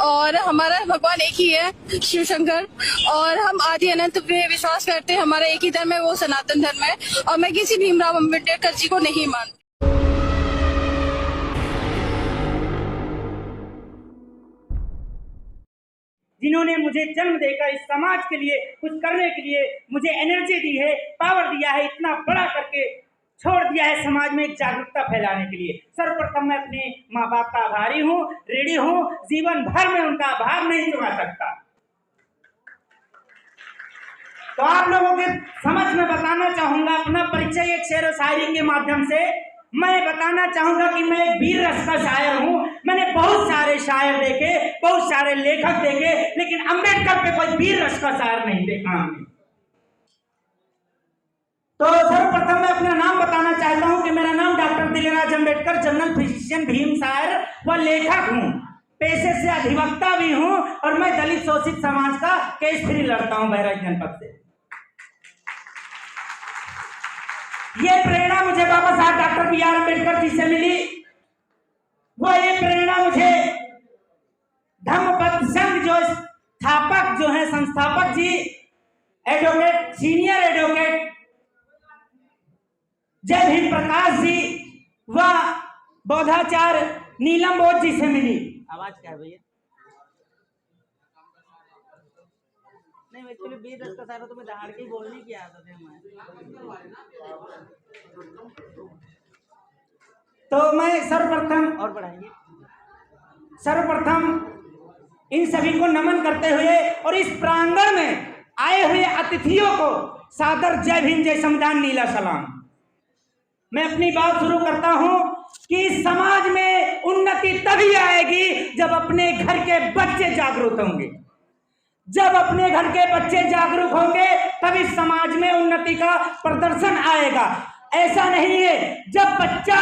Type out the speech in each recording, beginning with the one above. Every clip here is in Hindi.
और हमारा भगवान एक ही है, शिव शंकर, और हम आदि अनंत पे विश्वास करते हैं। हमारा एक ही धर्म है, वो सनातन धर्म है, और मैं किसी भीमराव अम्बेडकर जी को नहीं मानती। जिन्होंने मुझे जन्म देकर इस समाज के लिए कुछ करने के लिए मुझे एनर्जी दी है, पावर दिया है, इतना बड़ा करके छोड़ दिया है समाज में एक जागरूकता फैलाने के लिए। सर्वप्रथम मैं अपने माँ बाप का आभारी हूँ, ऋणी हूँ, जीवन भर में उनका आभार नहीं चुका सकता। तो आप लोगों के समझ में बताना चाहूंगा अपना परिचय एक शेर शायरी के माध्यम से। मैं बताना चाहूंगा कि मैं एक वीर रस का शायर हूं। मैंने बहुत सारे शायर देखे, बहुत सारे लेखक देखे, लेकिन अंबेडकर पे कोई वीर रस का शायर नहीं देखा हमने। तो सर्वप्रथम मैं अपना नाम बताना चाहता हूं कि मेरा नाम doctor Dilraj Ambedkar, general physician, Bhim शायर व लेखक हूं। पेशे से अधिवक्ता भी हूं और मैं दलित शोषित समाज का केस फ्री लड़ता हूं बहराइच जनपद से। ये प्रेरणा मुझे बाबा साहब doctor B are Ambedkar ji से मिली। वो ये प्रेरणा मुझे धम्मपद संघ जो स्थापक जो है, संस्थापक जी, एडवोकेट, सीनियर एडवोकेट जय भीम प्रकाश जी व बौद्धाचार्य नीलम बोध जी से मिली। आवाज क्या है भैया? नहीं, मैं एक्चुअली बीच रस का सारा तुम्हें दहाड़ के ही बोलने की आदत है हमारे। तो मैं सर्वप्रथम इन सभी को नमन करते हुए और इस प्रांगण में आए हुए अतिथियों को सादर जय भीम, जय संविधान, नीला सलाम। मैं अपनी बात शुरू करता हूं कि समाज में उन्नति तभी आएगी जब अपने घर के बच्चे जागरूक होंगे। जब अपने घर के बच्चे जागरूक होंगे तभी समाज में उन्नति का प्रदर्शन आएगा। ऐसा नहीं है जब बच्चा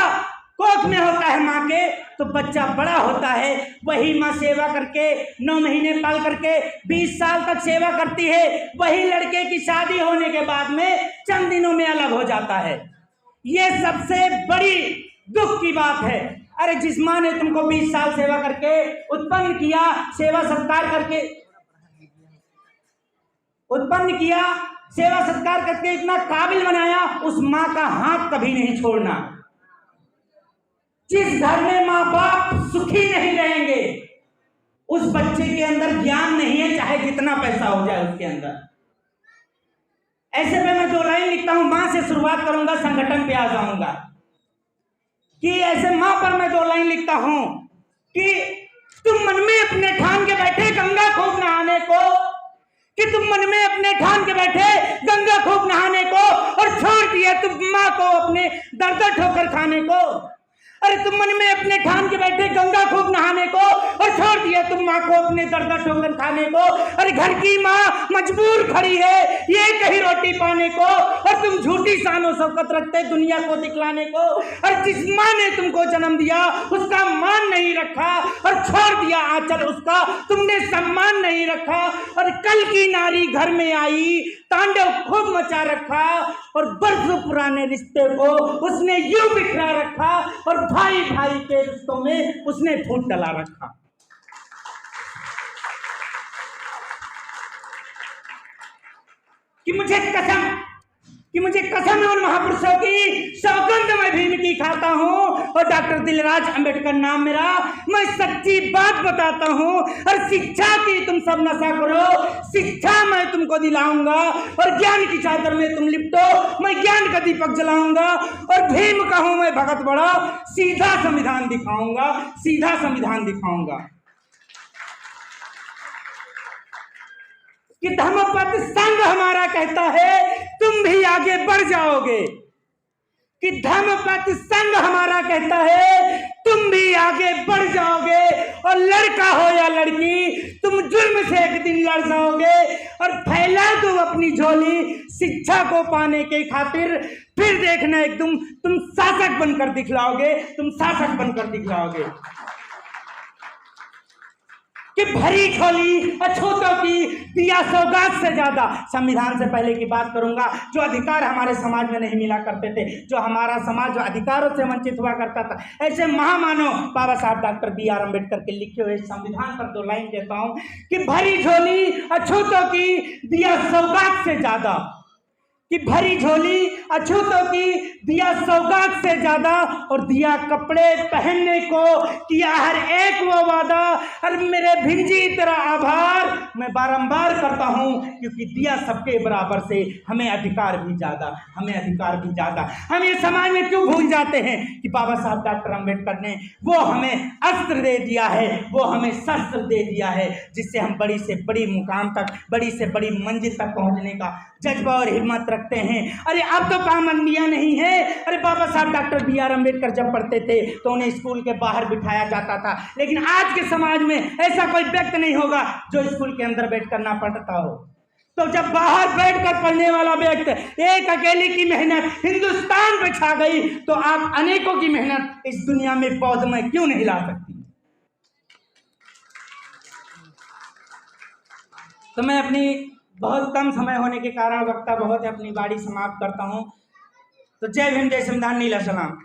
कोख में होता है माँ के तो बच्चा बड़ा होता है, वही माँ सेवा करके 9 महीने पाल करके 20 साल तक सेवा करती है, वही लड़के की शादी होने के बाद में चंद दिनों में अलग हो जाता है। ये सबसे बड़ी दुख की बात है। अरे जिस माँ ने तुमको 20 साल सेवा करके उत्पन्न किया, सेवा सत्कार करके उत्पन्न किया, सेवा सत्कार करके इतना काबिल बनाया, उस माँ का हाथ कभी नहीं छोड़ना। जिस घर में माँ बाप सुखी नहीं रहेंगे उस बच्चे के अंदर ज्ञान नहीं है, चाहे जितना पैसा हो जाए उसके अंदर। ऐसे में मैं 2 लाइन लिखता हूं, माँ से शुरुआत करूंगा, संगठन पे आ जाऊंगा। कि ऐसे माँ पर मैं 2 लाइन लिखता हूं कि तुम मन में अपने ठान के बैठे गंगा खूब नहाने को, कि तुम मन में अपने ठान के बैठे गंगा खूब नहाने को और छोड़ दिया तुम माँ को अपने दर्द ठोकर खाने को। अरे तुम मन में अपने ठान के बैठे गंगा खूब नहाने को और छोड़ दिया तुम माँ को अपने दर्द ठोकर खाने को। अरे घर की माँ मजबूर खड़ी है ये कहीं रोटी पाने को और तुम झूठी शानो शौकत रखते दुनिया को दिखलाने को। और जिस माँ ने तुमको जन्म दिया उसका मान नहीं रखा और छोड़ दिया आंचल उसका, तुमने सम्मान नहीं रखा। और कल की नारी घर में आई तांडव खूब मचा रखा और बरसों पुराने रिश्ते को उसने यूं बिखरा रखा और भाई भाई के रिश्तों में उसने फूट डला रखा। कि मुझे कसम है उन महापुरुषों की, सौगंध मैं भीम की खाता हूं और डॉक्टर दिलराज अंबेडकर नाम मेरा। मैं सच्ची बात बताता हूं और शिक्षा की तुम सब नशा करो, शिक्षा मैं तुमको दिलाऊंगा और ज्ञान की चादर में तुम लिपटो, मैं ज्ञान का दीपक जलाऊंगा और भीम कहूं मैं भगत बड़ा, सीधा संविधान दिखाऊंगा, सीधा संविधान दिखाऊंगा। कि धम्मपद संघ हमारा कहता है तुम भी आगे बढ़ जाओगे। कि धम्मपद संघ हमारा कहता है तुम भी आगे बढ़ जाओगे और लड़का हो या लड़की तुम जुर्म से एक दिन लड़ जाओगे। और फैला दो अपनी झोली शिक्षा को पाने के खातिर, फिर देखना एकदम तुम शासक बनकर दिखलाओगे, तुम शासक बनकर दिखलाओगे। कि भरी झोली अछूतों की दिया सौगात से ज्यादा। संविधान से पहले की बात करूंगा, जो अधिकार हमारे समाज में नहीं मिला करते थे, जो हमारा समाज जो अधिकारों से वंचित हुआ करता था, ऐसे महामानव बाबा साहब डॉक्टर B.R. अम्बेडकर के लिखे हुए संविधान पर 2 लाइन देता हूं कि भरी झोली अछूतों की दिया सौगात से ज्यादा, कि भरी झोली अछूतों की दिया सौगात से ज्यादा, और दिया कपड़े पहनने को किया हर एक वो वादा। और मेरे भिंजी तेरा आभार मैं बारंबार करता हूं, क्योंकि दिया सबके बराबर से हमें अधिकार भी ज्यादा, हमें अधिकार भी ज्यादा। हम ये समाज में क्यों भूल जाते हैं कि बाबा साहब डॉक्टर अम्बेडकर ने वो हमें अस्त्र दे दिया है, वो हमें शस्त्र दे दिया है, जिससे हम बड़ी से बड़ी मुकाम तक, बड़ी से बड़ी मंजिल तक पहुंचने का जज्बा और हिम्मत रखते हैं। अरे अब तो पाबंदियां नहीं है। अरे बाबा साहब डॉक्टर B.R. अम्बेडकर जब पढ़ते थे तो उन्हें स्कूल के बाहर बिठाया जाता था, लेकिन आज के समाज में ऐसा कोई व्यक्ति नहीं होगा जो स्कूल के अंदर बैठकर ना पढ़ता हो। तो जब बाहर बैठकर पढ़ने वाला व्यक्ति, एक अकेले की मेहनत हिंदुस्तान पे छा गई, तो आप अनेकों की मेहनत इस दुनिया में पौध में क्यों नहीं ला सकती। तो मैं अपनी बहुत कम समय होने के कारण, वक्ता बहुत है, अपनी बारी समाप्त करता हूं। तो जय भीम, जय संविधान, नीला सलाम।